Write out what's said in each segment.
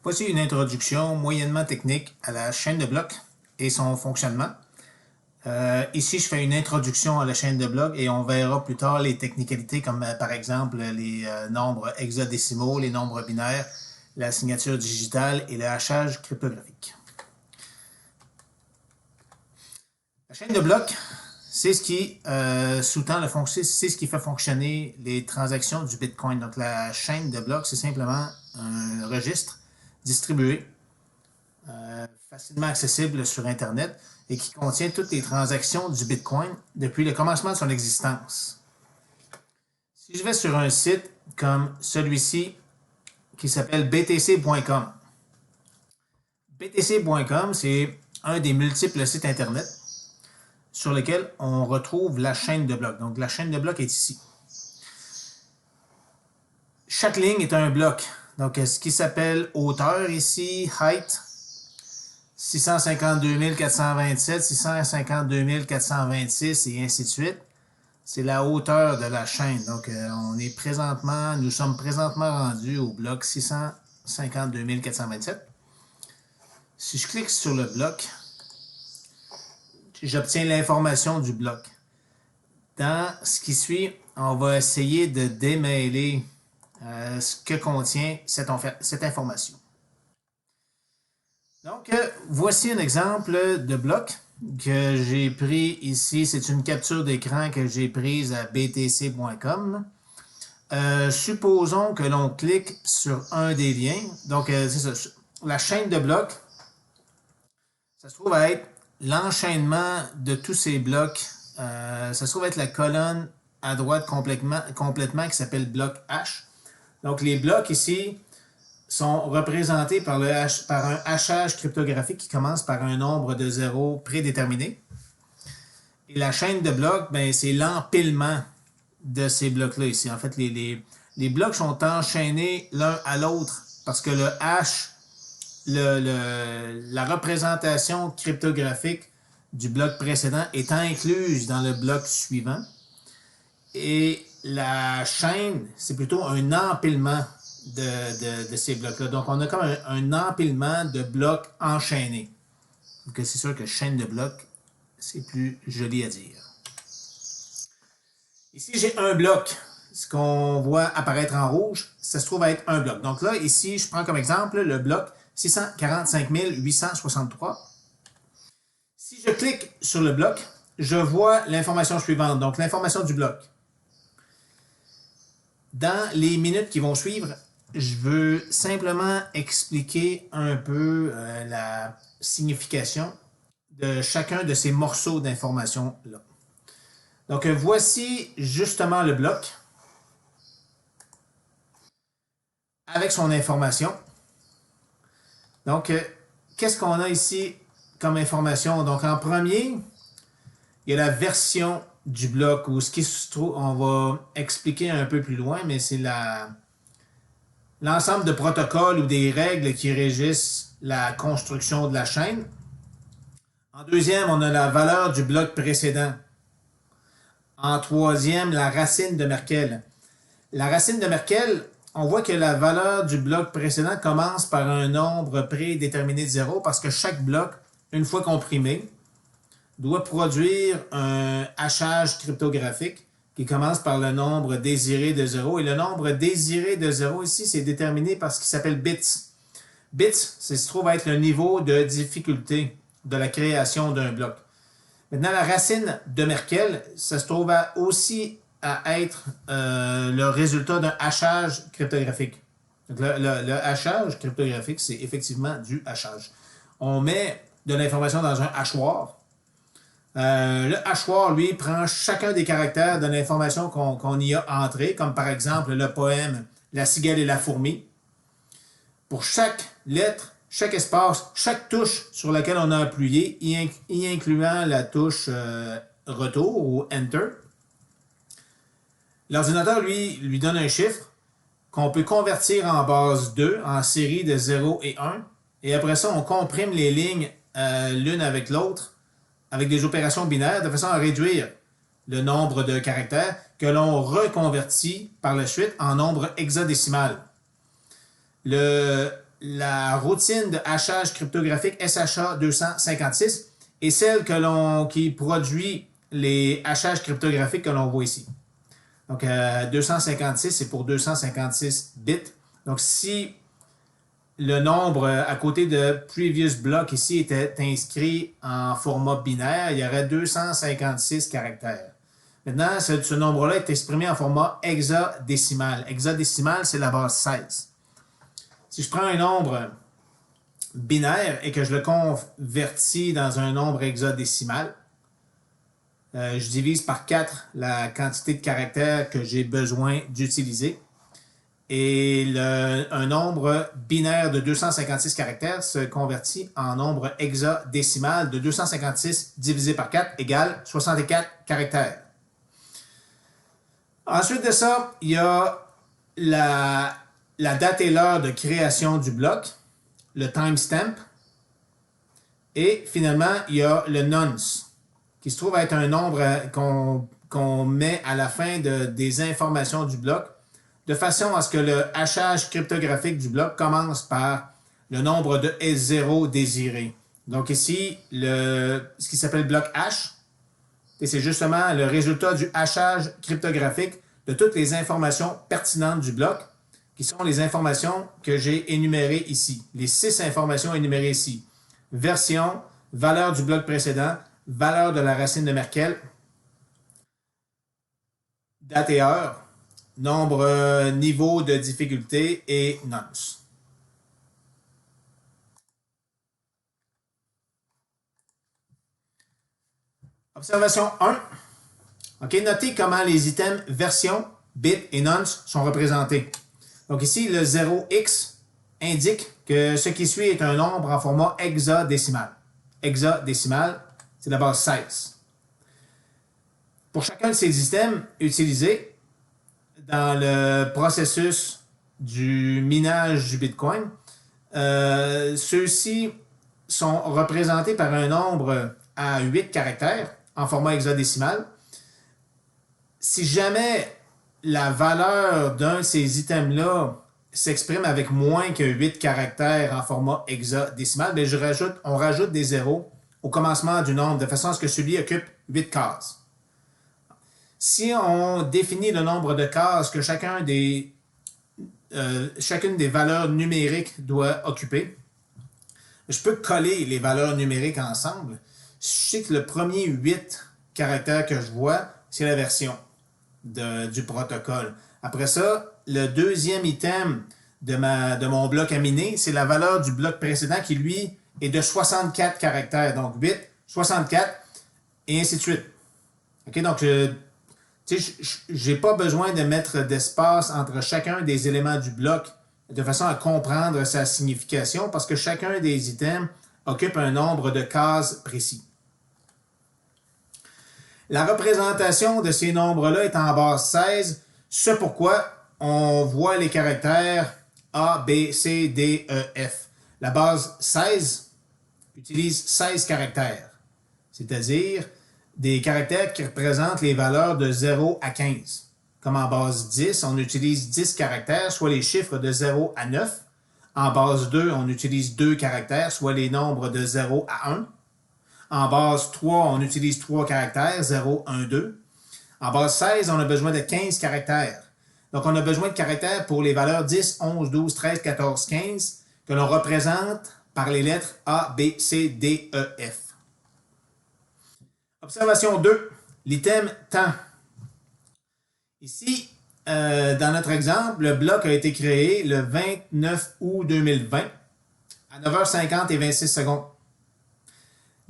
Voici une introduction moyennement technique à la chaîne de blocs et son fonctionnement. Ici, je fais une introduction à la chaîne de blocs et on verra plus tard les technicalités comme par exemple les nombres hexadécimaux, les nombres binaires, la signature digitale et le hachage cryptographique. La chaîne de blocs, c'est ce qui sous-tend c'est ce qui fait fonctionner les transactions du Bitcoin. Donc la chaîne de blocs, c'est simplement un registre distribué, facilement accessible sur Internet et qui contient toutes les transactions du Bitcoin depuis le commencement de son existence. Si je vais sur un site comme celui-ci qui s'appelle btc.com, btc.com, c'est un des multiples sites Internet sur lesquels on retrouve la chaîne de blocs. Donc la chaîne de blocs est ici. Chaque ligne est un bloc. Donc, ce qui s'appelle hauteur ici, height, 652 427, 652 426 et ainsi de suite. C'est la hauteur de la chaîne. Donc, nous sommes présentement rendus au bloc 652 427. Si je clique sur le bloc, j'obtiens l'information du bloc. Dans ce qui suit, on va essayer de démêler ce que contient cette information. Donc, voici un exemple de bloc que j'ai pris ici. C'est une capture d'écran que j'ai prise à btc.com. Supposons que l'on clique sur un des liens. Donc, c'est ça. La chaîne de blocs, ça se trouve à être l'enchaînement de tous ces blocs. Ça se trouve à être la colonne à droite complètement qui s'appelle bloc H. Donc, les blocs ici sont représentés par un hachage cryptographique qui commence par un nombre de zéros prédéterminé. Et la chaîne de blocs, ben, c'est l'empilement de ces blocs-là ici. En fait, les blocs sont enchaînés l'un à l'autre parce que le hash, la représentation cryptographique du bloc précédent est incluse dans le bloc suivant. Et la chaîne, c'est plutôt un empilement de ces blocs-là. Donc, on a comme un empilement de blocs enchaînés. Donc, c'est sûr que chaîne de blocs, c'est plus joli à dire. Ici, j'ai un bloc. Ce qu'on voit apparaître en rouge, ça se trouve à être un bloc. Donc là, ici, je prends comme exemple le bloc 645 863. Si je clique sur le bloc, je vois l'information suivante. Donc, l'information du bloc. Dans les minutes qui vont suivre, je veux simplement expliquer un peu la signification de chacun de ces morceaux d'information-là. Donc, voici justement le bloc avec son information. Donc, qu'est-ce qu'on a ici comme information? Donc, en premier, il y a la version du bloc ou ce qui se trouve, on va expliquer un peu plus loin, mais c'est l'ensemble de protocoles ou des règles qui régissent la construction de la chaîne. En deuxième, on a la valeur du bloc précédent. En troisième, la racine de Merkle. La racine de Merkle, on voit que la valeur du bloc précédent commence par un nombre prédéterminé de 0 parce que chaque bloc, une fois comprimé, doit produire un hachage cryptographique qui commence par le nombre désiré de 0. Et le nombre désiré de 0 ici, c'est déterminé par ce qui s'appelle bits. Bits, ça se trouve à être le niveau de difficulté de la création d'un bloc. Maintenant, la racine de Merkle, ça se trouve aussi à être le résultat d'un hachage cryptographique. Donc, le hachage cryptographique, c'est effectivement du hachage. On met de l'information dans un hachoir. Le hachoir, lui, prend chacun des caractères de l'information qu'on y a entré, comme par exemple le poème La cigale et la fourmi. Pour chaque lettre, chaque espace, chaque touche sur laquelle on a appuyé, y incluant la touche retour ou Enter, l'ordinateur, lui donne un chiffre qu'on peut convertir en base 2, en série de 0 et 1. Et après ça, on comprime les lignes l'une avec l'autre avec des opérations binaires de façon à réduire le nombre de caractères que l'on reconvertit par la suite en nombre hexadécimal. Le la routine de hachage cryptographique SHA 256 est celle qui produit les hachages cryptographiques que l'on voit ici. Donc, 256, c'est pour 256 bits. Donc, si le nombre à côté de previous block ici était inscrit en format binaire, il y aurait 256 caractères. Maintenant, ce nombre-là est exprimé en format hexadécimal. Hexadécimal, c'est la base 16. Si je prends un nombre binaire et que je le convertis dans un nombre hexadécimal, je divise par 4 la quantité de caractères que j'ai besoin d'utiliser. Et un nombre binaire de 256 caractères se convertit en nombre hexadécimal de 256 divisé par 4 égale 64 caractères. Ensuite de ça, il y a la date et l'heure de création du bloc, le timestamp, et finalement, il y a le nonce, qui se trouve être un nombre qu'on met à la fin des informations du bloc, de façon à ce que le hachage cryptographique du bloc commence par le nombre de S0 désiré. Donc ici, ce qui s'appelle bloc hash, et c'est justement le résultat du hachage cryptographique de toutes les informations pertinentes du bloc, qui sont les informations que j'ai énumérées ici. Les 6 informations énumérées ici. Version, valeur du bloc précédent, valeur de la racine de Merkel, date et heure, nombre, niveau de difficulté et nonce. Observation 1. OK, notez comment les items version, bit et nonce sont représentés. Donc ici, le 0x indique que ce qui suit est un nombre en format hexadécimal. Hexadécimal, c'est la base 16. Pour chacun de ces items utilisés dans le processus du minage du Bitcoin, ceux-ci sont représentés par un nombre à 8 caractères en format hexadécimal. Si jamais la valeur d'un de ces items-là s'exprime avec moins que 8 caractères en format hexadécimal, bien on rajoute des zéros au commencement du nombre de façon à ce que celui occupe 8 cases. Si on définit le nombre de cases que chacune des valeurs numériques doit occuper, je peux coller les valeurs numériques ensemble. Je sais que le premier 8 caractères que je vois, c'est la version du protocole. Après ça, le deuxième item de mon bloc à miner, c'est la valeur du bloc précédent qui, lui, est de 64 caractères. Donc 8, 64, et ainsi de suite. OK, donc je n'ai pas besoin de mettre d'espace entre chacun des éléments du bloc de façon à comprendre sa signification parce que chacun des items occupe un nombre de cases précis. La représentation de ces nombres-là est en base 16, ce pourquoi on voit les caractères A, B, C, D, E, F. La base 16 utilise 16 caractères, c'est-à-dire des caractères qui représentent les valeurs de 0 à 15. Comme en base 10, on utilise 10 caractères, soit les chiffres de 0 à 9. En base 2, on utilise 2 caractères, soit les nombres de 0 à 1. En base 3, on utilise 3 caractères, 0, 1, 2. En base 16, on a besoin de 15 caractères. Donc, on a besoin de caractères pour les valeurs 10, 11, 12, 13, 14, 15, que l'on représente par les lettres A, B, C, D, E, F. Observation 2, l'item temps. Ici, dans notre exemple, le bloc a été créé le 29 août 2020 à 9h50 et 26 secondes.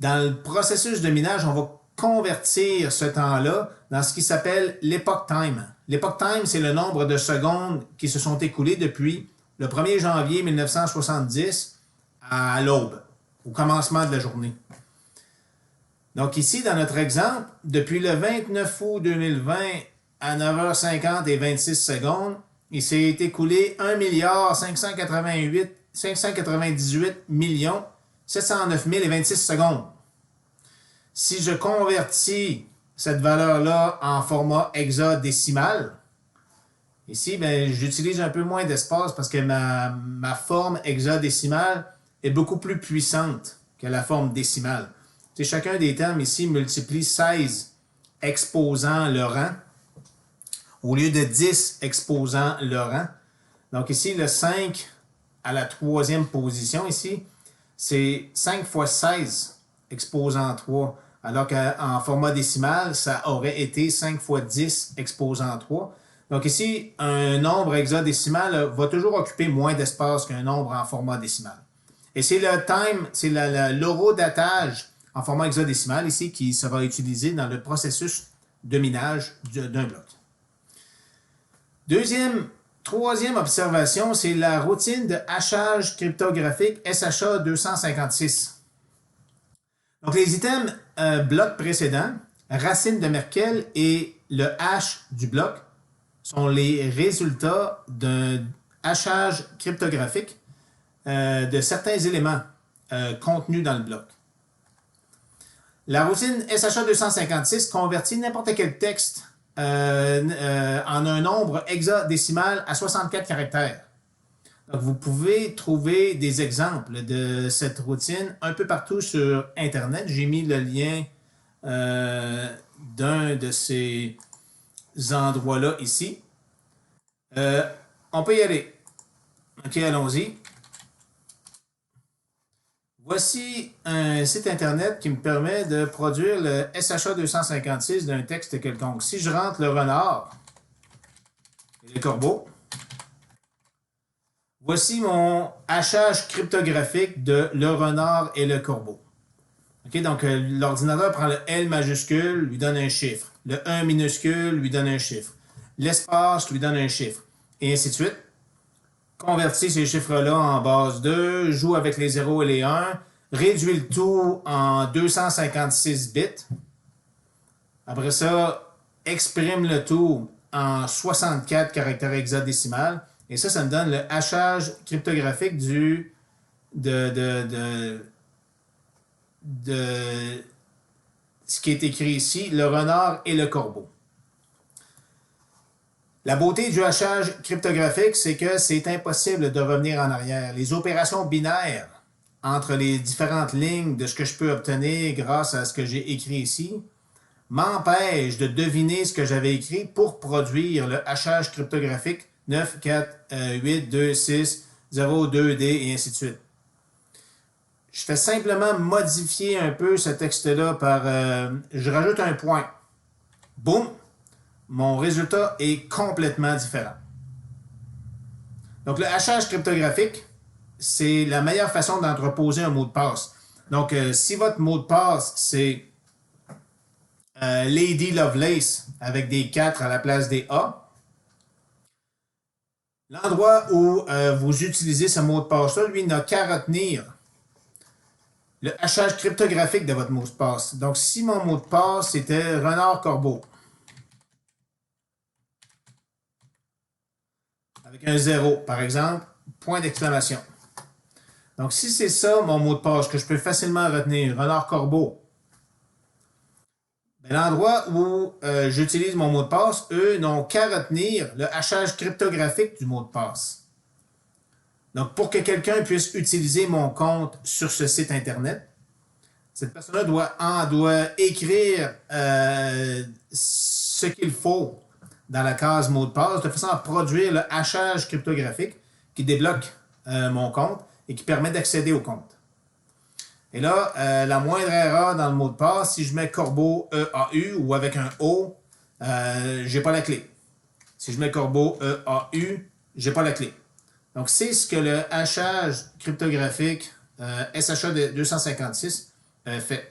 Dans le processus de minage, on va convertir ce temps-là dans ce qui s'appelle l'epoch time. L'epoch time, c'est le nombre de secondes qui se sont écoulées depuis le 1er janvier 1970 à l'aube, au commencement de la journée. Donc ici, dans notre exemple, depuis le 29 août 2020 à 9h50 et 26 secondes, il s'est écoulé 1 598 709 026 secondes. Si je convertis cette valeur-là en format hexadécimal, Ici, ben, j'utilise un peu moins d'espace parce que ma forme hexadécimale est beaucoup plus puissante que la forme décimale. Tu sais, chacun des termes ici multiplie 16 exposant le rang au lieu de 10 exposant le rang. Donc ici, le 5 à la troisième position ici, c'est 5 fois 16 exposant 3. Alors qu'en format décimal, ça aurait été 5 fois 10 exposant 3. Donc ici, un nombre hexadécimal va toujours occuper moins d'espace qu'un nombre en format décimal. Et c'est le time, c'est l'horodatage en format hexadécimal ici qui sera utilisé dans le processus de minage d'un bloc. Troisième observation, c'est la routine de hachage cryptographique SHA 256. Donc, les items bloc précédents, racine de Merkel et le hash du bloc sont les résultats d'un hachage cryptographique de certains éléments contenus dans le bloc. La routine SHA 256 convertit n'importe quel texte en un nombre hexadécimal à 64 caractères. Donc, vous pouvez trouver des exemples de cette routine un peu partout sur Internet. J'ai mis le lien d'un de ces endroits-là ici. On peut y aller. OK, allons-y. Voici un site Internet qui me permet de produire le SHA 256 d'un texte quelconque. Si je rentre le renard et le corbeau, voici mon hachage cryptographique de le renard et le corbeau. Okay, donc, l'ordinateur prend le L majuscule, lui donne un chiffre. Le 1 minuscule lui donne un chiffre. L'espace lui donne un chiffre. Et ainsi de suite. Convertit ces chiffres-là en base 2, joue avec les 0 et les 1, réduit le tout en 256 bits. Après ça, exprime le tout en 64 caractères hexadécimales. Et ça me donne le hachage cryptographique de ce qui est écrit ici, le renard et le corbeau. La beauté du hachage cryptographique, c'est que c'est impossible de revenir en arrière. Les opérations binaires entre les différentes lignes de ce que je peux obtenir grâce à ce que j'ai écrit ici m'empêchent de deviner ce que j'avais écrit pour produire le hachage cryptographique 9, 4, 8, 2, 6, 0, 2, D et ainsi de suite. Je fais simplement modifier un peu ce texte-là par... je rajoute un point. Boum! Mon résultat est complètement différent. Donc, le hachage cryptographique, c'est la meilleure façon d'entreposer un mot de passe. Donc, si votre mot de passe, c'est Lady Lovelace avec des 4 à la place des A, l'endroit où vous utilisez ce mot de passe-là, lui, n'a qu'à retenir le hachage cryptographique de votre mot de passe. Donc, si mon mot de passe était renard-corbeau, avec un 0, par exemple, point d'exclamation. Donc, si c'est ça mon mot de passe que je peux facilement retenir, renard-corbeau, ben, l'endroit où j'utilise mon mot de passe, eux, n'ont qu'à retenir le hachage cryptographique du mot de passe. Donc, pour que quelqu'un puisse utiliser mon compte sur ce site Internet, cette personne-là doit écrire ce qu'il faut dans la case mot de passe, de façon à produire le hachage cryptographique qui débloque mon compte et qui permet d'accéder au compte. Et là, la moindre erreur dans le mot de passe, si je mets corbeau EAU ou avec un O, j'ai pas la clé. Si je mets corbeau EAU, j'ai pas la clé. Donc, c'est ce que le hachage cryptographique SHA 256 fait.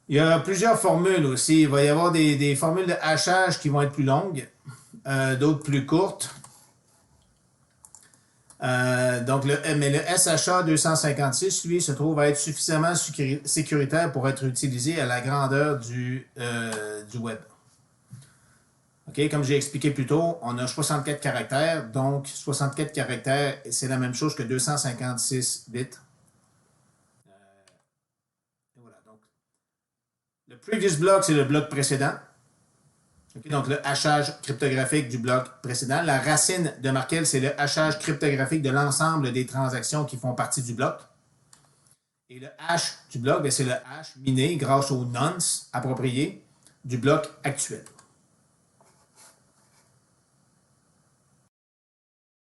Il y a plusieurs formules aussi. Il va y avoir des formules de hachage qui vont être plus longues, d'autres plus courtes. Mais le SHA 256, lui, se trouve à être suffisamment sécuritaire pour être utilisé à la grandeur du web. Okay, comme j'ai expliqué plus tôt, on a 64 caractères, donc 64 caractères, c'est la même chose que 256 bits. Voilà, donc, le previous block, c'est le bloc précédent. Okay, donc, le hachage cryptographique du bloc précédent. La racine de Markel, c'est le hachage cryptographique de l'ensemble des transactions qui font partie du bloc. Et le hash du bloc, c'est le hash miné grâce aux nonces appropriés du bloc actuel.